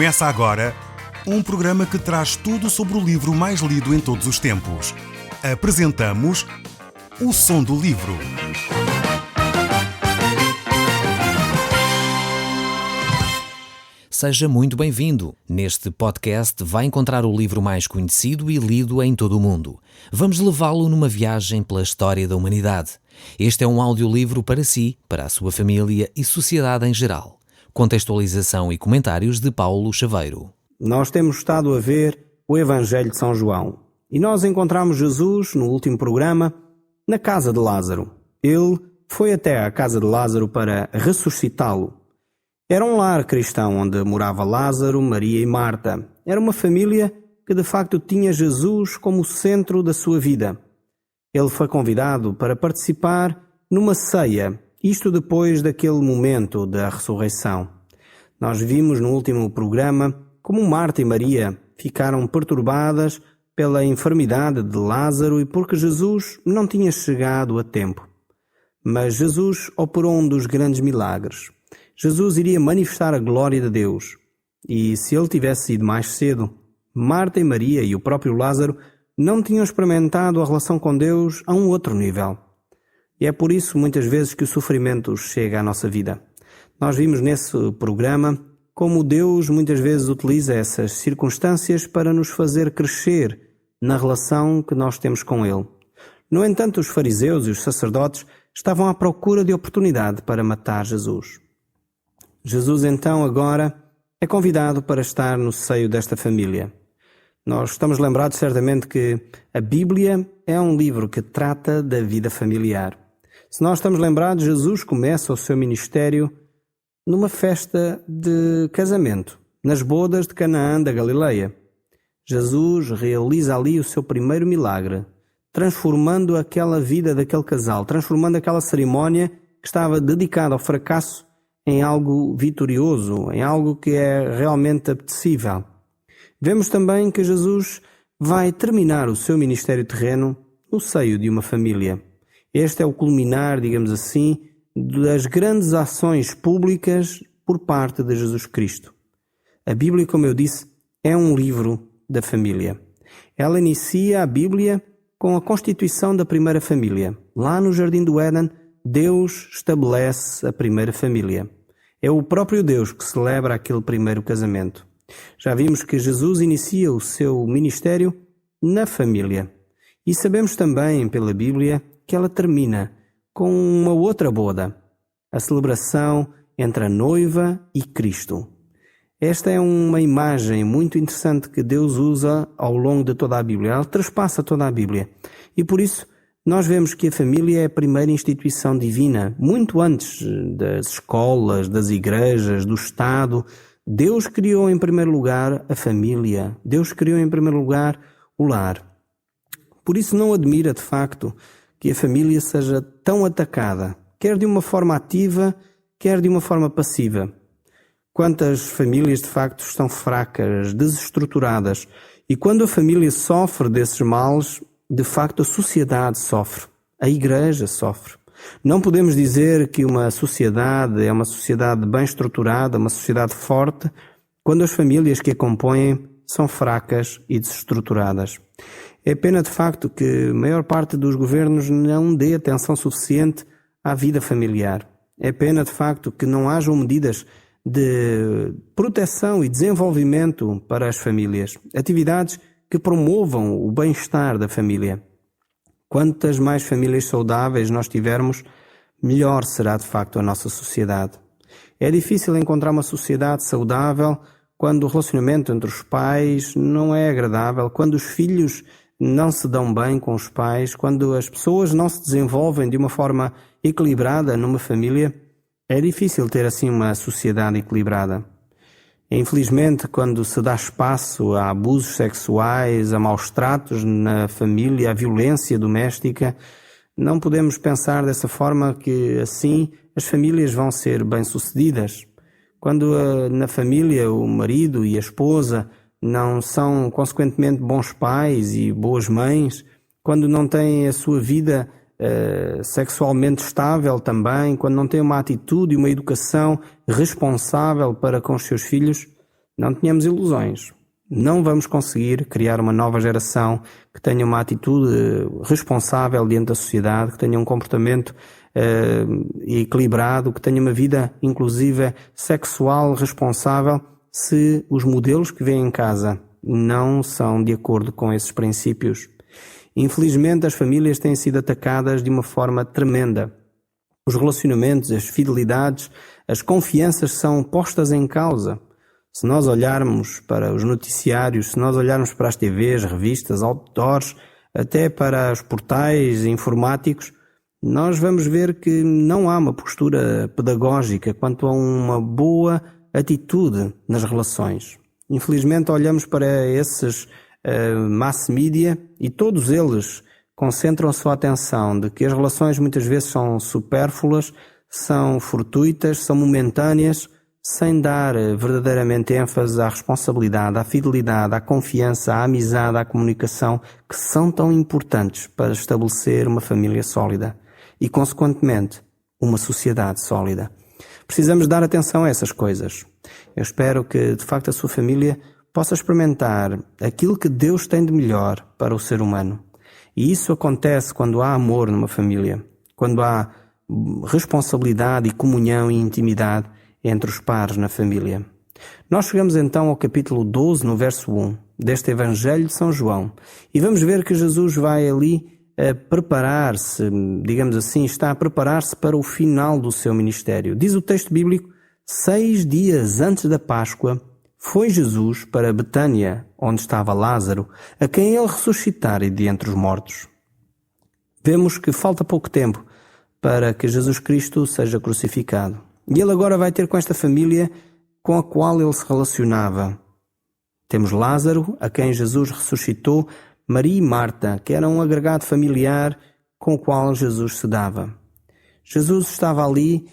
Começa agora um programa que traz tudo sobre o livro mais lido em todos os tempos. Apresentamos O Som do Livro. Seja muito bem-vindo. Neste podcast vai encontrar o livro mais conhecido e lido em todo o mundo. Vamos levá-lo numa viagem pela história da humanidade. Este é um audiolivro para si, para a sua família e sociedade em geral. Contextualização e comentários de Paulo Chaveiro. Nós temos estado a ver o Evangelho de São João e nós encontramos Jesus, no último programa, na casa de Lázaro. Ele foi até à casa de Lázaro para ressuscitá-lo. Era um lar cristão onde morava Lázaro, Maria e Marta. Era uma família que de facto tinha Jesus como centro da sua vida. Ele foi convidado para participar numa ceia, isto depois daquele momento da ressurreição. Nós vimos no último programa como Marta e Maria ficaram perturbadas pela enfermidade de Lázaro e porque Jesus não tinha chegado a tempo. Mas Jesus operou um dos grandes milagres. Jesus iria manifestar a glória de Deus. E se ele tivesse ido mais cedo, Marta e Maria e o próprio Lázaro não tinham experimentado a relação com Deus a um outro nível. E é por isso muitas vezes que o sofrimento chega à nossa vida. Nós vimos nesse programa como Deus muitas vezes utiliza essas circunstâncias para nos fazer crescer na relação que nós temos com Ele. No entanto, os fariseus e os sacerdotes estavam à procura de oportunidade para matar Jesus. Jesus então agora é convidado para estar no seio desta família. Nós estamos lembrados certamente que a Bíblia é um livro que trata da vida familiar. Se nós estamos lembrados, Jesus começa o seu ministério numa festa de casamento, nas bodas de Canaã da Galileia. Jesus realiza ali o seu primeiro milagre, transformando aquela vida daquele casal, transformando aquela cerimónia que estava dedicada ao fracasso em algo vitorioso, em algo que é realmente apetecível. Vemos também que Jesus vai terminar o seu ministério terreno no seio de uma família. Este é o culminar, digamos assim, das grandes ações públicas por parte de Jesus Cristo. A Bíblia, como eu disse, é um livro da família. Ela inicia a Bíblia com a constituição da primeira família. Lá no Jardim do Éden, Deus estabelece a primeira família. É o próprio Deus que celebra aquele primeiro casamento. Já vimos que Jesus inicia o seu ministério na família. E sabemos também pela Bíblia que ela termina com uma outra boda, a celebração entre a noiva e Cristo. Esta é uma imagem muito interessante que Deus usa ao longo de toda a Bíblia. Ela trespassa toda a Bíblia. E por isso nós vemos que a família é a primeira instituição divina, muito antes das escolas, das igrejas, do Estado. Deus criou em primeiro lugar a família. Deus criou em primeiro lugar o lar. Por isso não admira de facto que a família seja tão atacada, quer de uma forma ativa, quer de uma forma passiva. Quantas famílias de facto estão fracas, desestruturadas, e quando a família sofre desses males, de facto a sociedade sofre, a igreja sofre. Não podemos dizer que uma sociedade é uma sociedade bem estruturada, uma sociedade forte, quando as famílias que a compõem são fracas e desestruturadas. É pena de facto que a maior parte dos governos não dê atenção suficiente à vida familiar. É pena de facto que não hajam medidas de proteção e desenvolvimento para as famílias, atividades que promovam o bem-estar da família. Quantas mais famílias saudáveis nós tivermos, melhor será de facto a nossa sociedade. É difícil encontrar uma sociedade saudável quando o relacionamento entre os pais não é agradável, quando os filhos não se dão bem com os pais, quando as pessoas não se desenvolvem de uma forma equilibrada numa família. É difícil ter assim uma sociedade equilibrada. Infelizmente, quando se dá espaço a abusos sexuais, a maus tratos na família, a violência doméstica, não podemos pensar dessa forma que assim as famílias vão ser bem-sucedidas. Quando na família o marido e a esposa não são consequentemente bons pais e boas mães, quando não têm a sua vida sexualmente estável também, quando não têm uma atitude e uma educação responsável para com os seus filhos, Não tenhamos ilusões. Não vamos conseguir criar uma nova geração que tenha uma atitude responsável diante da sociedade, que tenha um comportamento equilibrado, que tenha uma vida inclusive sexual responsável, se os modelos que vêm em casa não são de acordo com esses princípios. Infelizmente, as famílias têm sido atacadas de uma forma tremenda. Os relacionamentos, as fidelidades, as confianças são postas em causa. Se nós olharmos para os noticiários, se nós olharmos para as TVs, revistas, outdoors, até para os portais informáticos, nós vamos ver que não há uma postura pedagógica quanto a uma boa atitude nas relações. Infelizmente, olhamos para esses mass media e todos eles concentram a sua atenção de que as relações muitas vezes são supérfluas, são fortuitas, são momentâneas, sem dar verdadeiramente ênfase à responsabilidade, à fidelidade, à confiança, à amizade, à comunicação, que são tão importantes para estabelecer uma família sólida e, consequentemente, uma sociedade sólida. Precisamos dar atenção a essas coisas. Eu espero que, de facto, a sua família possa experimentar aquilo que Deus tem de melhor para o ser humano. E isso acontece quando há amor numa família, quando há responsabilidade e comunhão e intimidade entre os pares na família. Nós chegamos então ao capítulo 12, no verso 1, deste Evangelho de São João, e vamos ver que Jesus vai ali a preparar-se, digamos assim, está a preparar-se para o final do seu ministério. Diz o texto bíblico: 6 dias antes da Páscoa, foi Jesus para Betânia, onde estava Lázaro, a quem ele ressuscitara de entre os mortos. Vemos que falta pouco tempo para que Jesus Cristo seja crucificado. E ele agora vai ter com esta família com a qual ele se relacionava. Temos Lázaro, a quem Jesus ressuscitou, Maria e Marta, que era um agregado familiar com o qual Jesus se dava. Jesus estava ali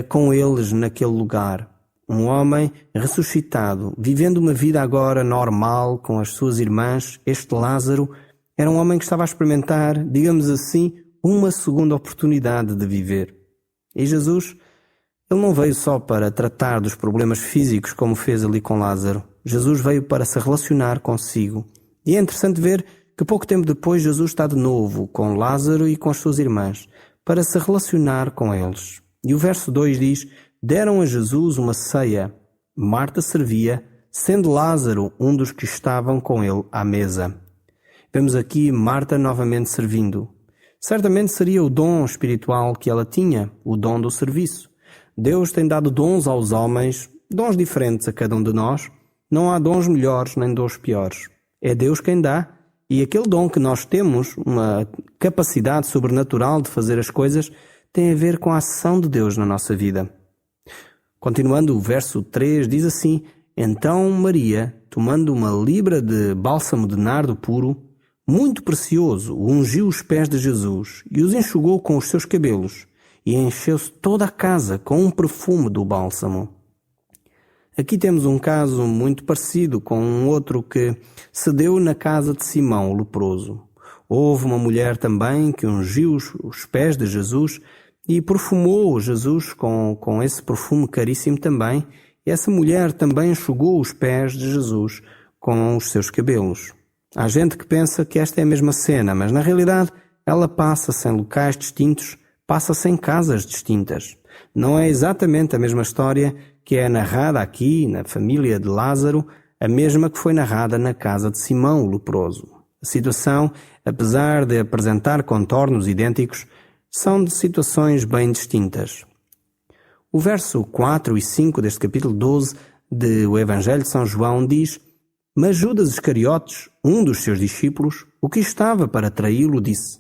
com eles naquele lugar. Um homem ressuscitado, vivendo uma vida agora normal com as suas irmãs. Este Lázaro era um homem que estava a experimentar, digamos assim, uma segunda oportunidade de viver. E Jesus, ele não veio só para tratar dos problemas físicos como fez ali com Lázaro. Jesus veio para se relacionar consigo. E é interessante ver que pouco tempo depois Jesus está de novo com Lázaro e com as suas irmãs para se relacionar com eles. E o verso 2 diz: deram a Jesus uma ceia. Marta servia, sendo Lázaro um dos que estavam com ele à mesa. Vemos aqui Marta novamente servindo. Certamente seria o dom espiritual que ela tinha, o dom do serviço. Deus tem dado dons aos homens, dons diferentes a cada um de nós. Não há dons melhores nem dons piores. É Deus quem dá, e aquele dom que nós temos, uma capacidade sobrenatural de fazer as coisas, tem a ver com a ação de Deus na nossa vida. Continuando, o verso 3 diz assim: então Maria, tomando uma libra de bálsamo de nardo puro, muito precioso, ungiu os pés de Jesus e os enxugou com os seus cabelos, e encheu-se toda a casa com um perfume do bálsamo. Aqui temos um caso muito parecido com um outro que se deu na casa de Simão, o leproso. Houve uma mulher também que ungiu os pés de Jesus e perfumou Jesus com esse perfume caríssimo também. E essa mulher também enxugou os pés de Jesus com os seus cabelos. Há gente que pensa que esta é a mesma cena, mas na realidade ela passa-se em locais distintos, passa-se em casas distintas. Não é exatamente a mesma história que é narrada aqui na família de Lázaro, a mesma que foi narrada na casa de Simão, o leproso. A situação, apesar de apresentar contornos idênticos, são de situações bem distintas. O verso 4 e 5 deste capítulo 12 do Evangelho de São João diz: mas Judas Iscariotes, um dos seus discípulos, o que estava para traí-lo, disse: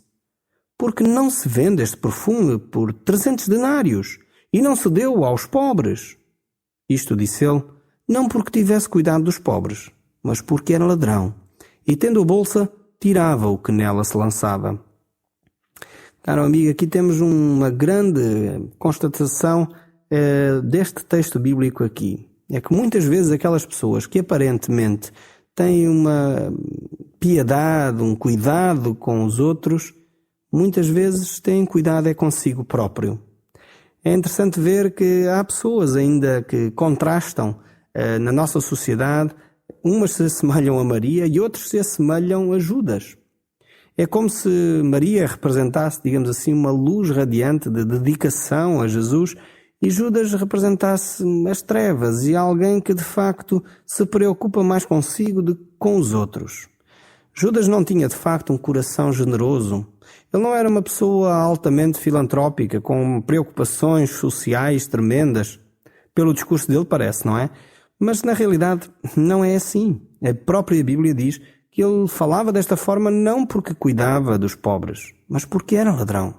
porque não se vende este perfume por 300 denários e não se deu aos pobres? Isto disse ele, não porque tivesse cuidado dos pobres, mas porque era ladrão, e tendo a bolsa, tirava o que nela se lançava. Caro amigo, aqui temos uma grande constatação deste texto bíblico aqui. É que muitas vezes aquelas pessoas que aparentemente têm uma piedade, um cuidado com os outros, muitas vezes têm cuidado consigo próprio. É interessante ver que há pessoas ainda que contrastam na nossa sociedade, umas se assemelham a Maria e outros se assemelham a Judas. É como se Maria representasse, digamos assim, uma luz radiante de dedicação a Jesus e Judas representasse as trevas e alguém que de facto se preocupa mais consigo do que com os outros. Judas não tinha de facto um coração generoso. Ele não era uma pessoa altamente filantrópica, com preocupações sociais tremendas. Pelo discurso dele parece, não é? Mas na realidade não é assim. A própria Bíblia diz que ele falava desta forma não porque cuidava dos pobres, mas porque era ladrão.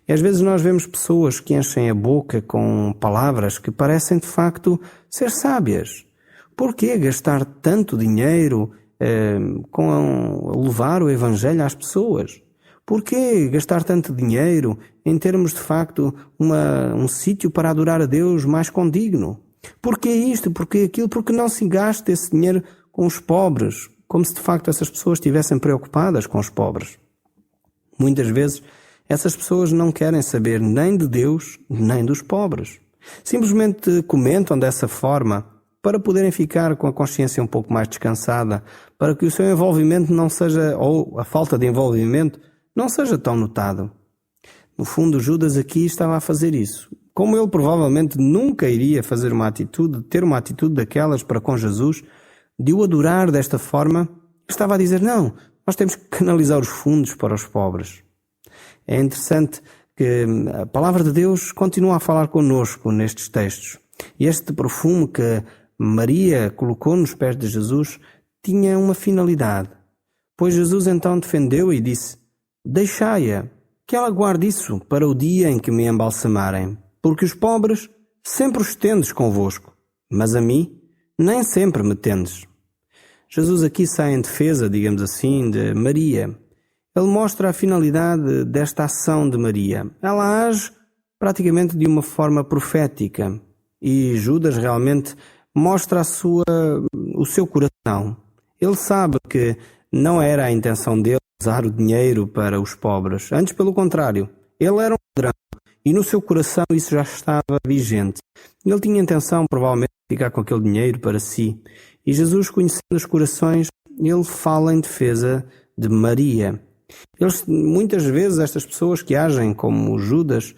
E às vezes nós vemos pessoas que enchem a boca com palavras que parecem de facto ser sábias. Por que gastar tanto dinheiro com levar o Evangelho às pessoas? Por que gastar tanto dinheiro em termos de facto um sítio para adorar a Deus mais condigno? Por que isto? Por que aquilo? Porque não se gasta esse dinheiro com os pobres, como se de facto essas pessoas estivessem preocupadas com os pobres. Muitas vezes essas pessoas não querem saber nem de Deus, nem dos pobres. Simplesmente comentam dessa forma para poderem ficar com a consciência um pouco mais descansada, para que o seu envolvimento não seja, ou a falta de envolvimento, não seja tão notado. No fundo, Judas aqui estava a fazer isso. Como ele provavelmente nunca iria ter uma atitude daquelas para com Jesus, de o adorar desta forma, estava a dizer, não, nós temos que canalizar os fundos para os pobres. É interessante que a palavra de Deus continua a falar connosco nestes textos. E este perfume que Maria colocou nos pés de Jesus tinha uma finalidade. Pois Jesus então defendeu-a e disse, deixai-a, que ela guarde isso para o dia em que me embalsamarem, porque os pobres sempre os tendes convosco, mas a mim nem sempre me tendes. Jesus aqui sai em defesa, digamos assim, de Maria. Ele mostra a finalidade desta ação de Maria. Ela age praticamente de uma forma profética e Judas realmente mostra o seu coração. Ele sabe que não era a intenção dele usar o dinheiro para os pobres. Antes, pelo contrário, ele era um ladrão e no seu coração isso já estava vigente. Ele tinha intenção, provavelmente, de ficar com aquele dinheiro para si. E Jesus, conhecendo os corações, ele fala em defesa de Maria. Muitas vezes, estas pessoas que agem como Judas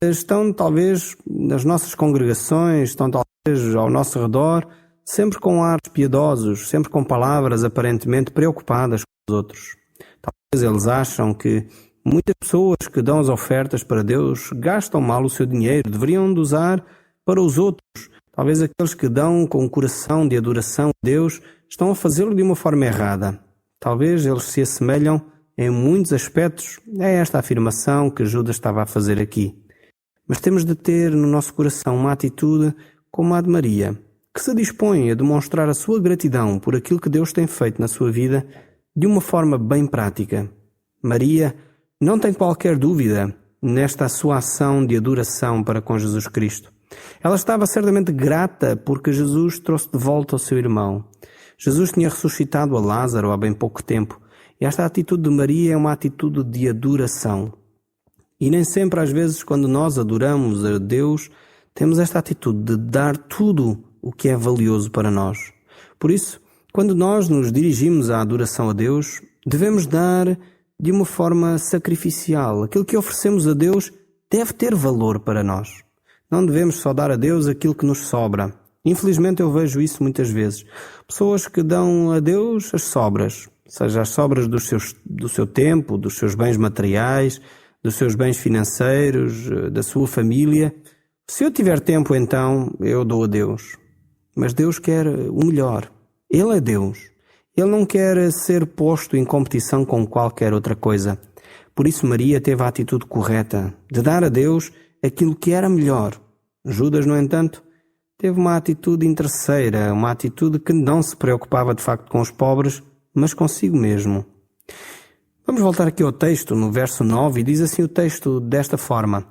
estão talvez nas nossas congregações, estão talvez ao nosso redor, sempre com ares piedosos, sempre com palavras aparentemente preocupadas com os outros. Talvez eles acham que muitas pessoas que dão as ofertas para Deus gastam mal o seu dinheiro, deveriam de usar para os outros. Talvez aqueles que dão com o coração de adoração a Deus estão a fazê-lo de uma forma errada. Talvez eles se assemelham em muitos aspectos a esta afirmação que Judas estava a fazer aqui. Mas temos de ter no nosso coração uma atitude como a de Maria, que se dispõe a demonstrar a sua gratidão por aquilo que Deus tem feito na sua vida de uma forma bem prática. Maria não tem qualquer dúvida nesta sua ação de adoração para com Jesus Cristo. Ela estava certamente grata porque Jesus trouxe de volta o seu irmão. Jesus tinha ressuscitado a Lázaro há bem pouco tempo e esta atitude de Maria é uma atitude de adoração. E nem sempre, às vezes, quando nós adoramos a Deus, temos esta atitude de dar tudo o que é valioso para nós. Por isso, quando nós nos dirigimos à adoração a Deus, devemos dar de uma forma sacrificial. Aquilo que oferecemos a Deus deve ter valor para nós. Não devemos só dar a Deus aquilo que nos sobra. Infelizmente eu vejo isso muitas vezes. Pessoas que dão a Deus as sobras, seja as sobras do seu tempo, dos seus bens materiais, dos seus bens financeiros, da sua família. Se eu tiver tempo, então eu dou a Deus. Mas Deus quer o melhor. Ele é Deus. Ele não quer ser posto em competição com qualquer outra coisa. Por isso Maria teve a atitude correta de dar a Deus aquilo que era melhor. Judas, no entanto, teve uma atitude interesseira, uma atitude que não se preocupava de facto com os pobres, mas consigo mesmo. Vamos voltar aqui ao texto, no verso 9, e diz assim o texto desta forma: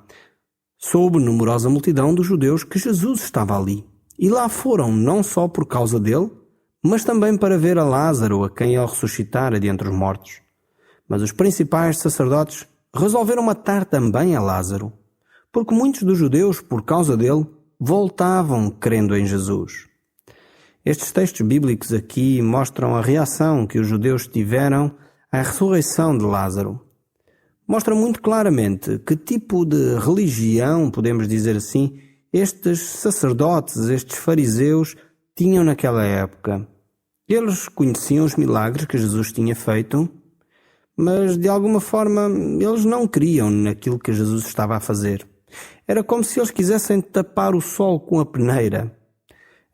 soube numerosa multidão dos judeus que Jesus estava ali, e lá foram não só por causa dele, mas também para ver a Lázaro, a quem ele ressuscitara de entre os mortos. Mas os principais sacerdotes resolveram matar também a Lázaro, porque muitos dos judeus, por causa dele, voltavam crendo em Jesus. Estes textos bíblicos aqui mostram a reação que os judeus tiveram à ressurreição de Lázaro. Mostram muito claramente que tipo de religião, podemos dizer assim, estes sacerdotes, estes fariseus, tinham naquela época. Eles conheciam os milagres que Jesus tinha feito, mas de alguma forma eles não criam naquilo que Jesus estava a fazer. Era como se eles quisessem tapar o sol com a peneira.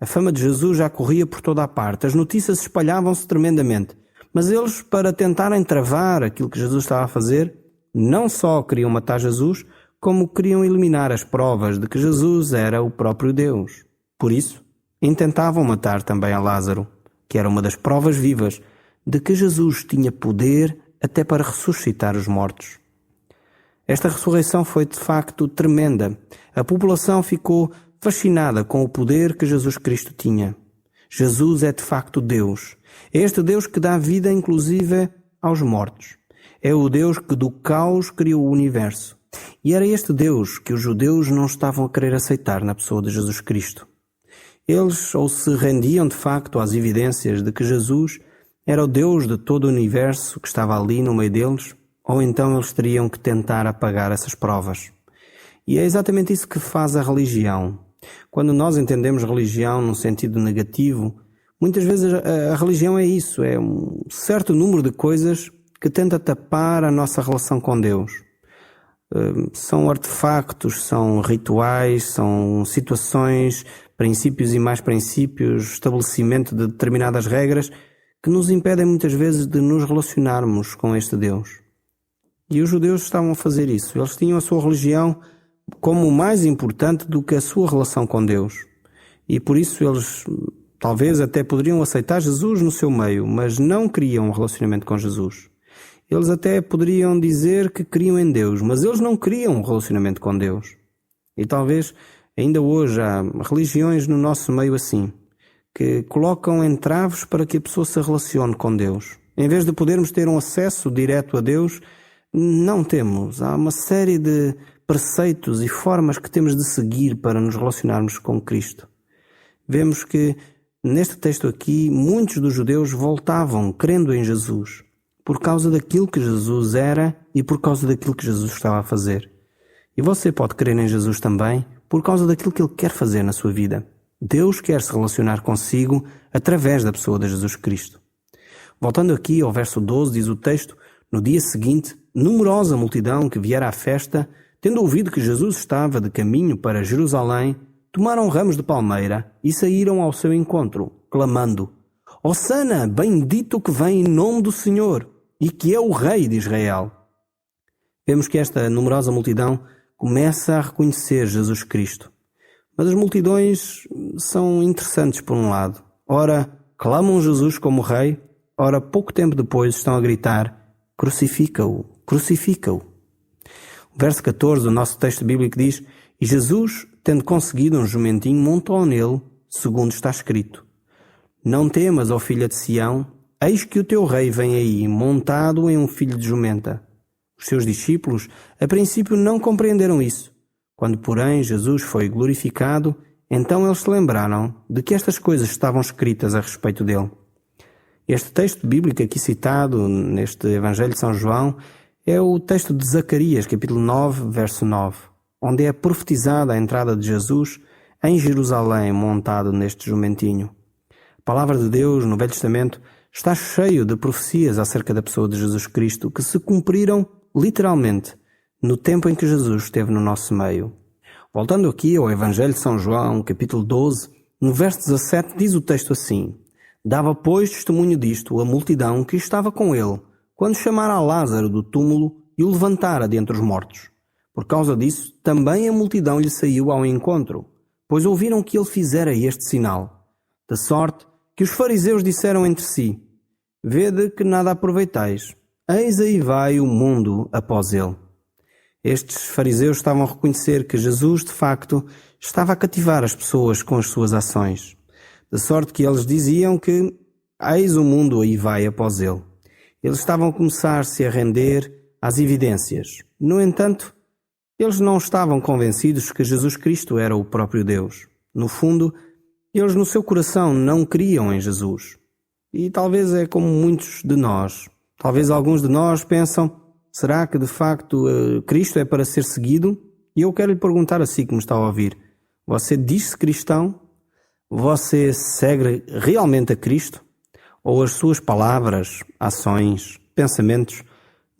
A fama de Jesus já corria por toda a parte, as notícias espalhavam-se tremendamente, mas eles, para tentarem travar aquilo que Jesus estava a fazer, não só queriam matar Jesus, como queriam eliminar as provas de que Jesus era o próprio Deus. Por isso, intentavam matar também a Lázaro, que era uma das provas vivas de que Jesus tinha poder até para ressuscitar os mortos. Esta ressurreição foi de facto tremenda. A população ficou fascinada com o poder que Jesus Cristo tinha. Jesus é de facto Deus. É este Deus que dá vida inclusive aos mortos. É o Deus que do caos criou o universo. E era este Deus que os judeus não estavam a querer aceitar na pessoa de Jesus Cristo. Eles ou se rendiam de facto às evidências de que Jesus era o Deus de todo o universo que estava ali no meio deles, ou então eles teriam que tentar apagar essas provas. E é exatamente isso que faz a religião. Quando nós entendemos religião num sentido negativo, muitas vezes a religião é isso, é um certo número de coisas que tenta tapar a nossa relação com Deus. São artefactos, são rituais, são situações, princípios e mais princípios, estabelecimento de determinadas regras que nos impedem muitas vezes de nos relacionarmos com este Deus. E os judeus estavam a fazer isso. Eles tinham a sua religião como mais importante do que a sua relação com Deus. E por isso eles talvez até poderiam aceitar Jesus no seu meio, mas não queriam um relacionamento com Jesus. Eles até poderiam dizer que criam em Deus, mas eles não queriam um relacionamento com Deus. E talvez ainda hoje há religiões no nosso meio assim, que colocam entraves para que a pessoa se relacione com Deus. Em vez de podermos ter um acesso direto a Deus, não temos. Há uma série de preceitos e formas que temos de seguir para nos relacionarmos com Cristo. Vemos que neste texto aqui, muitos dos judeus voltavam crendo em Jesus, por causa daquilo que Jesus era e por causa daquilo que Jesus estava a fazer. E você pode crer em Jesus também por causa daquilo que Ele quer fazer na sua vida. Deus quer se relacionar consigo através da pessoa de Jesus Cristo. Voltando aqui ao verso 12, diz o texto: no dia seguinte, numerosa multidão que viera à festa, tendo ouvido que Jesus estava de caminho para Jerusalém, tomaram ramos de palmeira e saíram ao seu encontro, clamando: Hosanna, bendito que vem em nome do Senhor e que é o Rei de Israel. Vemos que esta numerosa multidão começa a reconhecer Jesus Cristo. Mas as multidões são interessantes por um lado. Ora, clamam Jesus como Rei, ora, pouco tempo depois estão a gritar: crucifica-o, crucifica-o. O verso 14 do nosso texto bíblico diz: E Jesus, tendo conseguido um jumentinho, montou nele, segundo está escrito: Não temas, ó filha de Sião, eis que o teu rei vem aí, montado em um filho de jumenta. Os seus discípulos, a princípio, não compreenderam isso. Quando, porém, Jesus foi glorificado, então eles se lembraram de que estas coisas estavam escritas a respeito dele. Este texto bíblico aqui citado neste Evangelho de São João é o texto de Zacarias, capítulo 9, verso 9, onde é profetizada a entrada de Jesus em Jerusalém, montado neste jumentinho. A palavra de Deus no Velho Testamento está cheio de profecias acerca da pessoa de Jesus Cristo que se cumpriram literalmente no tempo em que Jesus esteve no nosso meio. Voltando aqui ao Evangelho de São João, capítulo 12, no verso 17 diz o texto assim: Dava, pois, testemunho disto a multidão que estava com ele, quando chamara Lázaro do túmulo e o levantara dentre os mortos. Por causa disso, também a multidão lhe saiu ao encontro, pois ouviram que ele fizera este sinal. De sorte que os fariseus disseram entre si: Vede que nada aproveitais, eis aí vai o mundo após ele. Estes fariseus estavam a reconhecer que Jesus, de facto, estava a cativar as pessoas com as suas ações. De sorte que eles diziam que eis o mundo aí vai após ele. Eles estavam a começar-se a render às evidências. No entanto, eles não estavam convencidos que Jesus Cristo era o próprio Deus. No fundo, Eles no seu coração não criam em Jesus. E talvez é como muitos de nós. Talvez alguns de nós pensam, será que de facto Cristo é para ser seguido? E eu quero lhe perguntar a si que me está a ouvir. Você diz-se cristão? Você segue realmente a Cristo? Ou as suas palavras, ações, pensamentos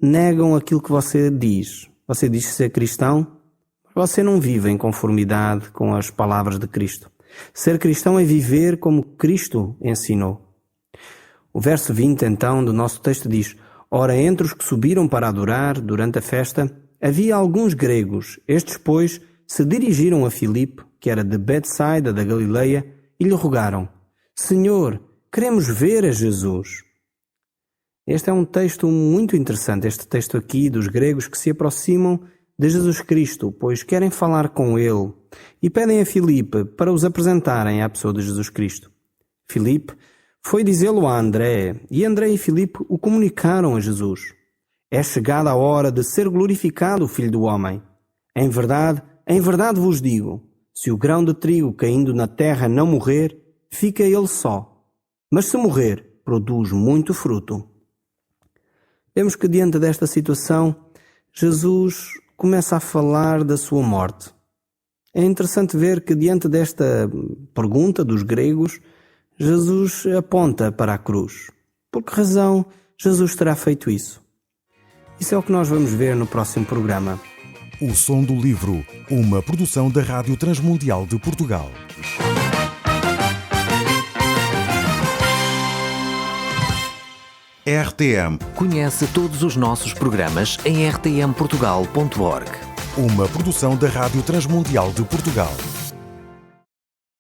negam aquilo que você diz? Você diz ser cristão, mas você não vive em conformidade com as palavras de Cristo. Ser cristão é viver como Cristo ensinou. O verso 20, então, do nosso texto diz: Ora, entre os que subiram para adorar durante a festa, havia alguns gregos. Estes, pois, se dirigiram a Filipe, que era de Betsaida da Galileia, e lhe rogaram: Senhor, queremos ver a Jesus. Este é um texto muito interessante, este texto aqui dos gregos que se aproximam de Jesus Cristo, pois querem falar com Ele e pedem a Filipe para os apresentarem à pessoa de Jesus Cristo. Filipe foi dizê-lo a André, e André e Filipe o comunicaram a Jesus. É chegada a hora de ser glorificado o Filho do Homem. Em verdade vos digo, se o grão de trigo caindo na terra não morrer, fica ele só. Mas se morrer, produz muito fruto. Vemos que diante desta situação, Jesus começa a falar da sua morte. É interessante ver que diante desta pergunta dos gregos, Jesus aponta para a cruz. Por que razão Jesus terá feito isso? Isso é o que nós vamos ver no próximo programa. O Som do Livro, uma produção da Rádio Transmundial de Portugal. RTM. Conhece todos os nossos programas em rtmportugal.org. Uma produção da Rádio Transmundial de Portugal.